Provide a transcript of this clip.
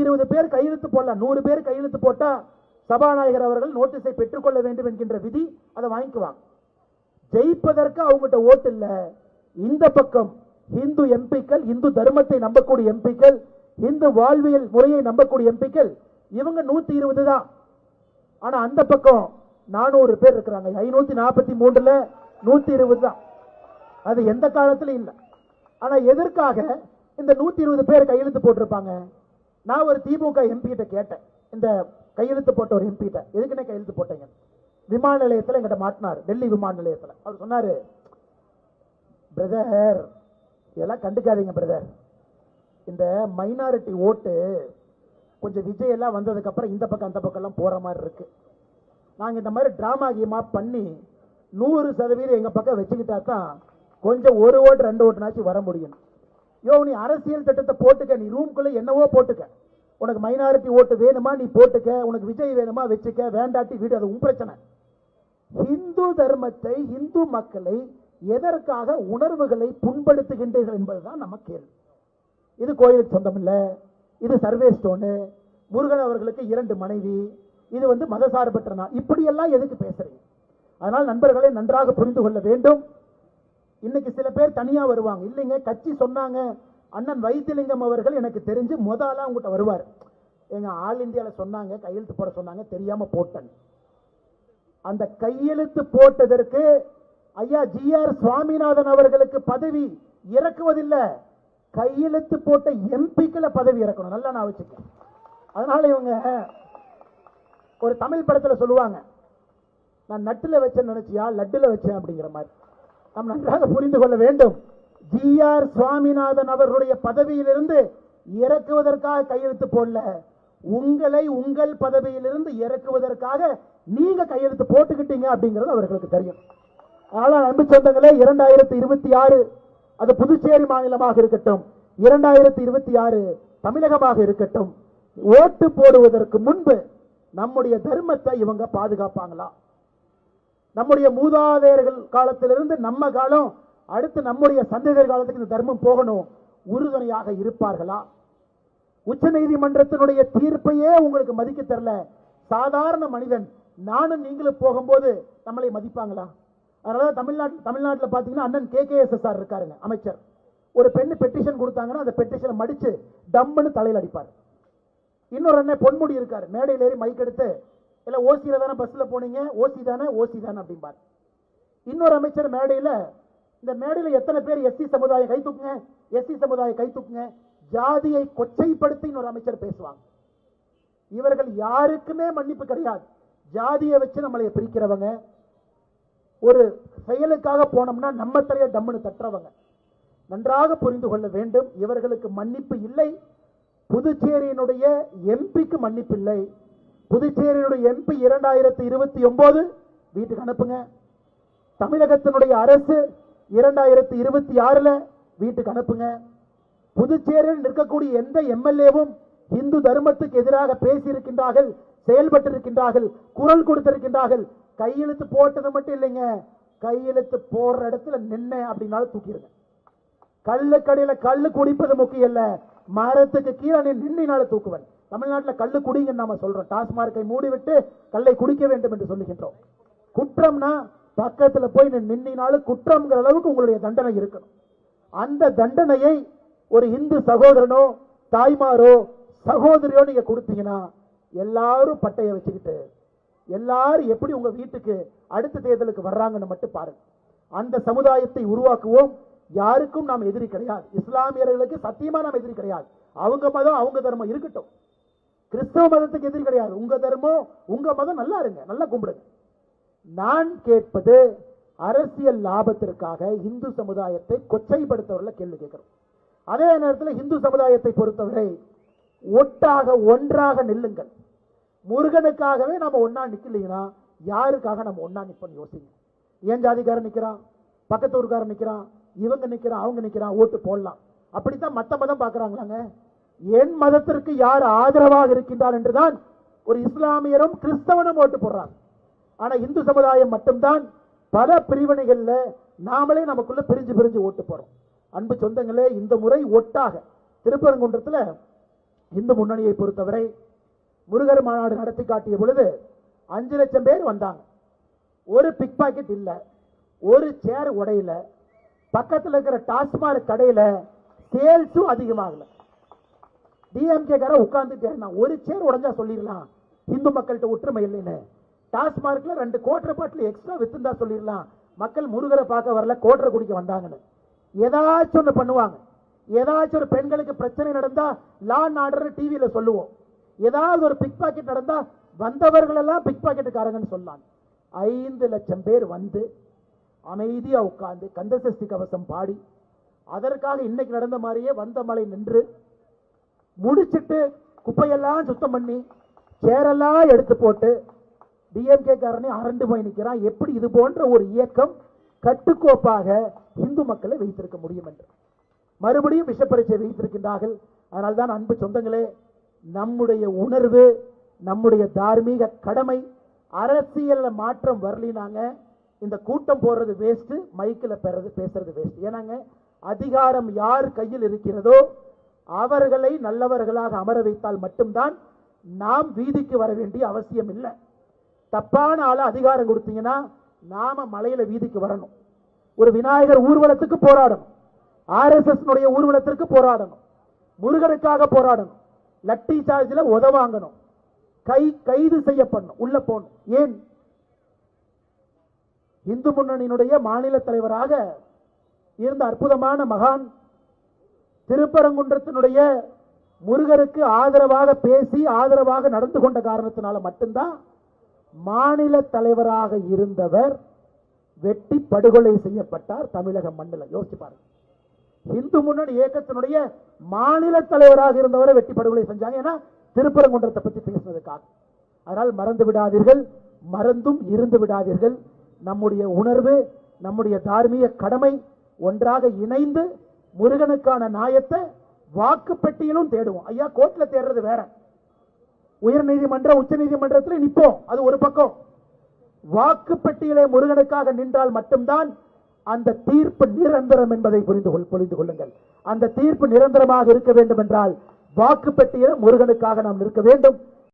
120 பேர் கையெழுத்து போடலாம். 100 பேர் கையெழுத்து போட்டா சபாநாயகர் அவர்கள் நோட்டீஸை பெற்றுக்கொள்ள வேண்டும் என்கின்ற விதி, அதை வாங்கிக்குவாங்க. ஜெயிப்பதற்கு அவங்ககிட்ட ஓட்டு இல்ல. இந்த பக்கம் இந்து எம்பிக்கள், இந்து தர்மத்தை நம்பக்கூடிய எம்பிக்கள், இந்து வாழ்வியல் முறையை நம்பக்கூடிய எம்பிக்கள், இவங்க 120 தான். ஆனா அந்த பக்கம் 400 பேர் இருக்கிறாங்க. 543ல 120 தான். அது எந்த காலத்திலும் இல்லை. ஆனா எதற்காக இந்த 120 பேர் கையெழுத்து போட்டிருப்பாங்க? நான் ஒரு திமுக எம்பி கிட்ட கேட்டேன், இந்த கையெழுத்து போட்ட ஒரு எம்பி கிட்ட, எதுக்குன்னு கையெழுத்து போட்டீங்க? விமான நிலையத்தில் எங்கிட்ட மாட்டினார், டெல்லி விமான நிலையத்தில். அவர் சொன்னாரு, பிரதர் இதெல்லாம் கண்டுக்காதீங்க பிரதர், இந்த மைனாரிட்டி ஓட்டு கொஞ்சம் விஜய் எல்லாம் வந்ததுக்கு அப்புறம் இந்த பக்கம் அந்த பக்கம் எல்லாம் போற மாதிரி இருக்கு. நாங்க இந்த மாதிரி டிராமா கீமா பண்ணி 100% எங்க பக்கம் வச்சுக்கிட்டா தான் கொஞ்சம் 1 ஓட்டு 2 ஓட்டுனாச்சும் வர முடியும். யோ, நீ அரசியல் திட்டத்தை போட்டுக்க, நீ ரூம்குள்ள என்னவோ போட்டுக்க, உனக்கு மைனாரிட்டி ஓட்டு வேணுமா நீ போட்டுக்க, உனக்கு விஜய் வேணுமா வச்சுக்க, வேண்டாட்டி வீடு, அது உன் பிரச்சனை. இந்து தர்மத்தை, இந்து மக்களை எதற்காக உணர்வுகளை புண்படுத்துகின்றீர்கள் என்பதுதான் நம்ம கேள்வி. இது கோயிலுக்கு சொந்தம் இல்ல, இது சர்வே ஸ்டோனு, முருகன் அவர்களுக்கு 2 மனைவி, இது மதசார்பற்ற நாள், இப்படியெல்லாம் எதுக்கு பேசுறீங்க? அதனால் நண்பர்களை நன்றாக புரிந்து கொள்ள வேண்டும். இன்னைக்கு சில பேர் தனியா வருவாங்க. இல்லைங்க, கட்சி சொன்னாங்க, அண்ணன் வைத்திலிங்கம் அவர்கள் எனக்கு தெரிஞ்சு முதல்ல உங்ககிட்ட வருவார். எங்க ஆல் இந்தியால சொன்னாங்க, கையெழுத்து போட சொன்னாங்க, தெரியாம போட்டேன். அந்த கையெழுத்து போட்டதற்கு ஐயா GR சுவாமிநாதன் அவர்களுக்கு பதவி இறக்குவதில்லை, கையெழுத்து போட்ட எம்பிக்களை பதவி இறக்கணும். நல்லா நான் வச்சுக்கேன். அதனால இவங்க ஒரு தமிழ் படத்துல சொல்லுவாங்க, நான் நட்டுல வச்சேன் நினைச்சியா லட்டுல வச்சேன் அப்படிங்கிற மாதிரி. நாம் நன்றாக புரிந்து கொள்ள வேண்டும். GR சுவாமிநாதன் அவர்களுடைய பதவியிலிருந்து இறக்குவதற்காக கையெழுத்து போடல, உங்களை உங்கள் பதவியிலிருந்து இறக்குவதற்காக நீங்க கையெழுத்து போட்டுக்கிட்டீங்க அப்படிங்கிறது அவர்களுக்கு தெரியும். அதனால அன்பு சொந்தங்களே, 2026 அது புதுச்சேரி மாநிலமாக இருக்கட்டும், 2026 தமிழகமாக இருக்கட்டும், ஓட்டு போடுவதற்கு முன்பு நம்முடைய தர்மத்தை இவங்க பாதுகாப்பாங்களா? நம்முடைய மூதாதையர்கள் காலத்திலிருந்து நம்ம காலம், அடுத்து நம்முடைய சந்ததியர் காலத்துக்கு இந்த தர்மம் போகணும், உறுதுணையாக இருப்பார்களா? உச்ச நீதிமன்றத்தினுடைய தீர்ப்பையே உங்களுக்கு மதிக்க தெரியல, சாதாரண மனிதன் நானும் நீங்களும் போகும்போது நம்மளை மதிப்பாங்களா? அதனால தமிழ்நாட்டில் பாத்தீங்கன்னா அண்ணன் KKSSR இருக்காருங்க, அமைச்சர். ஒரு பெண்ணு பெட்டிஷன் கொடுத்தாங்கன்னா அந்த பெட்டிஷனை மடிச்சு டம்னு தலையில் அடிப்பார். இன்னொரு அண்ணன் பொன்முடி இருக்காரு, மேடையில் ஏறி மைக் எடுத்து, இல்ல ஓசியில தானே பஸ்ல போனீங்க, ஓசி தானே அப்படிம்பார். இன்னொரு அமைச்சர் மேடையில், இந்த மேடையில் எத்தனை பேர் எஸ்சி சமுதாயம் கை தூக்குங்க, எஸ்சி சமுதாயம் கை தூக்குங்க, ஜாதியை கொச்சைப்படுத்தி இன்னொரு அமைச்சர் பேசுவாங்க. இவர்கள் யாருக்குமே மன்னிப்பு கிடையாது. ஜாதியை வச்சு நம்மளை பிரிக்கிறவங்க, ஒரு செயலுக்காக போனோம்னா நம்ம தலைய டம்னு தட்டுறவங்க. நன்றாக புரிந்து கொள்ள வேண்டும், இவர்களுக்கு மன்னிப்பு இல்லை. புதுச்சேரியினுடைய எம்பிக்கு மன்னிப்பு இல்லை. புதுச்சேரியினுடைய எம்பி 2029 வீட்டுக்கு அனுப்புங்க. தமிழகத்தினுடைய அரசு 2026 வீட்டுக்கு அனுப்புங்க. புதுச்சேரியில் நிற்கக்கூடிய எந்த எம்எல்ஏவும் இந்து தர்மத்துக்கு எதிராக பேசியிருக்கின்றார்கள், செயல்பட்டிருக்கின்றார்கள், குரல் கொடுத்திருக்கின்றார்கள். கையெழுத்து போட்டது மட்டும் இல்லைங்க, கையெழுத்து போடுற இடத்துல நின்ன அப்படின்னாலும் தூக்கிடுங்க. கல்லு கடையில கல்லு குடிப்பது முக்கியம் இல்ல, மரத்துக்கு கீழே நின்னினாலும் தூக்குவன். தமிழ்நாட்டில் கல்லு குடிங்கன்னு நாம சொல்றோம், டாஸ்மார்க்கை மூடிவிட்டு கல்லை குடிக்க வேண்டும் என்று சொல்லுகின்றோம். குற்றம்னா பக்கத்துல போய் நின்னினாலும் குற்றம்ங்கிற அளவுக்கு உங்களுடைய தண்டனை இருக்கணும். அந்த தண்டனையை ஒரு இந்து சகோதரனோ தாய்மாரோ சகோதரியோ நீங்க கொடுத்தீங்கன்னா எல்லாரும் பட்டையை வச்சுக்கிட்டு எல்லாரும் எப்படி உங்க வீட்டுக்கு அடுத்த தேர்தலுக்கு வர்றாங்கன்னு மட்டும் பாருங்க. அந்த சமுதாயத்தை உருவாக்குவோம். யாருக்கும் நாம் எதிரி கிடையாது. இஸ்லாமியர்களுக்கு சத்தியமா நாம் எதிரி கிடையாது. அவங்க மதம் அவங்க தர்மம் இருக்கட்டும். கிறிஸ்தவ மதத்துக்கு எதிரி கிடையாது. உங்க தர்மம் உங்க மதம், நல்லா இருங்க, நல்லா கும்பிடுங்க. நான் கேட்பது அரசியல் லாபத்திற்காக இந்து சமுதாயத்தை கொச்சைப்படுத்தவர்களை கேள்வி கேட்கிறோம். அதே நேரத்தில் இந்து சமுதாயத்தை பொறுத்தவரை ஒட்டாக ஒன்றாக நில்லுங்கள். முருகனுக்காகவே நம்ம ஒன்னா நிக்கலீங்கன்னா யாருக்காக நம்ம ஒன்னா நிற்போம் யோசிங்க. ஏன் ஜாதிக்காரன் நிக்கிறான், பக்கத்து ஊருக்காரன் நிக்கிறான், இவங்க நிக்கிறான், அவங்க நிக்கிறான், ஓட்டு போடலாம். அப்படித்தான் மத்த மதம் பாக்குறாங்களாங்க. என் மதத்திற்கு யார் ஆதரவாக இருக்கின்றார் என்றுதான் ஒரு இஸ்லாமியரும் கிறிஸ்தவனும் ஓட்டு போடுறாங்க. ஆனா இந்து சமுதாயம் மட்டும்தான் பல பிரிவினைகள்ல நாமளே நமக்குள்ள பிரிஞ்சு ஓட்டு போறோம். அன்பு சொந்தங்களே, இந்த முறை ஒட்டாக திருப்பரங்குன்றத்துல இந்து முன்னணியை பொறுத்தவரை முருகர் மாநாடு நடத்தி காட்டிய பொழுது 5 லட்சம் பேர் வந்தாங்க. ஒரு பிக் பாக்கெட் இல்ல, ஒரு சேர் உடையில, பக்கத்தில் இருக்கிற டாஸ்மாக் கடையில சேல்ஸும் அதிகமாகல. டிஎம்கே கார உட்கார்ந்துட்டே ஒரு சேர் உடைஞ்சா சொல்லிடலாம் இந்து மக்கள்கிட்ட ஒற்றுமை இல்லைன்னு. டாஸ்மார்க்ல 2 கோட்டரை பாட்டில் எக்ஸ்ட்ரா வித்துந்தா சொல்லிடலாம் மக்கள் முருகரை பார்க்க வரல, கோட்டரை குடிக்க வந்தாங்கன்னு. ஏதாச்சும் ஒன்று பண்ணுவாங்க. ஏதாச்சும் ஒரு பெண்களுக்கு பிரச்சனை நடந்தா லா அண்ட் ஆர்டர் டிவியில சொல்லுவோம். ஏதாவது ஒரு பிக் பாக்கெட் நடந்தா வந்தவர்கள் எல்லாம் பிக் பாக்கெட்டுக்காரங்கன்னு சொல்லலாம். 5 லட்சம் பேர் வந்து அமைதியா உட்கார்ந்து கந்தசஷ்டி கவசம் பாடி, அதற்காக இன்னைக்கு நடந்த மாதிரியே வந்த மலை நின்று முடிச்சிட்டு குப்பையெல்லாம் சுத்தம் பண்ணி சேரெல்லாம் எடுத்து போட்டு டிஎம்கே காரனே அரண்டு போய் நிற்கிறான். எப்படி இது போன்ற ஒரு இயக்கம் கட்டுக்கோப்பாக இந்து மக்களை வைத்திருக்க முடியும் என்று மறுபடியும் விஷப்பரீட்சை வைத்திருக்கின்றார்கள். அதனால்தான் அன்பு சொந்தங்களே, நம்முடைய உணர்வு, நம்முடைய தார்மீக கடமை, அரசியல் மாற்றம் வரலினாங்க இந்த கூட்டம் போடுறது வேஸ்ட், மைக்கில் பேசுறது வேஸ்ட். ஏன்னாங்க அதிகாரம் யார் கையில் இருக்கிறதோ அவர்களை நல்லவர்களாக அமர வைத்தால் மட்டும்தான் நாம் வீதிக்கு வர வேண்டிய அவசியம் இல்லை. தப்பான ஆள அதிகாரம் கொடுத்தீங்கன்னா நாம மலையில வீதிக்கு வரணும். ஒரு விநாயகர் ஊர்வலத்துக்கு போராடணும், RSS ஊர்வலத்திற்கு போராடணும், முருகனுக்காக போராடணும், லட்டி சார்ஜில் உதவாங்கணும், கைது செய்யப்படணும், உள்ள போகணும். ஏன்? இந்து முன்னணியினுடைய மாநில தலைவராக இருந்த அற்புதமான மகான் திருப்பரங்குன்றத்தினுடைய முருகருக்கு ஆதரவாக பேசி ஆதரவாக நடந்து கொண்ட காரணத்தினால மட்டும்தான் மாநில தலைவராக இருந்தவர் வெட்டி படுகொலை செய்யப்பட்டார் தமிழக மண்ணில். யோசிச்சு பாருங்க, இந்து முன்னணி இயக்கத்தினுடைய மாநில தலைவராக இருந்தவரை வெட்டி படுகொலை செஞ்சாங்க. ஏன்னா திருப்பரங்குன்றத்தை பற்றி பேசுவதற்காக. அதனால் மறந்து விடாதீர்கள், மறந்தும் இருந்து விடாதீர்கள். நம்முடைய உணர்வு, நம்முடைய தார்மீக கடமை ஒன்றாக இணைந்து முருகனுக்கான நியாயத்தை வாக்கு பெட்டியிலும் தேடுவோம். ஐயா கோர்ட்ல தேடுறது வேற, உயர் நீதிமன்ற உச்ச நீதிமன்றத்தில் நிற்போம், அது ஒரு பக்கம். வாக்கு பெட்டியிலே முருகனுக்காக நின்றால் மட்டும்தான் அந்த தீர்ப்பு நிரந்தரம் என்பதை புரிந்து கொள்ளுங்கள். அந்த தீர்ப்பு நிரந்தரமாக இருக்க வேண்டும் என்றால் வாக்கு பெட்டியில முருகனுக்காக நாம் நிற்க வேண்டும்.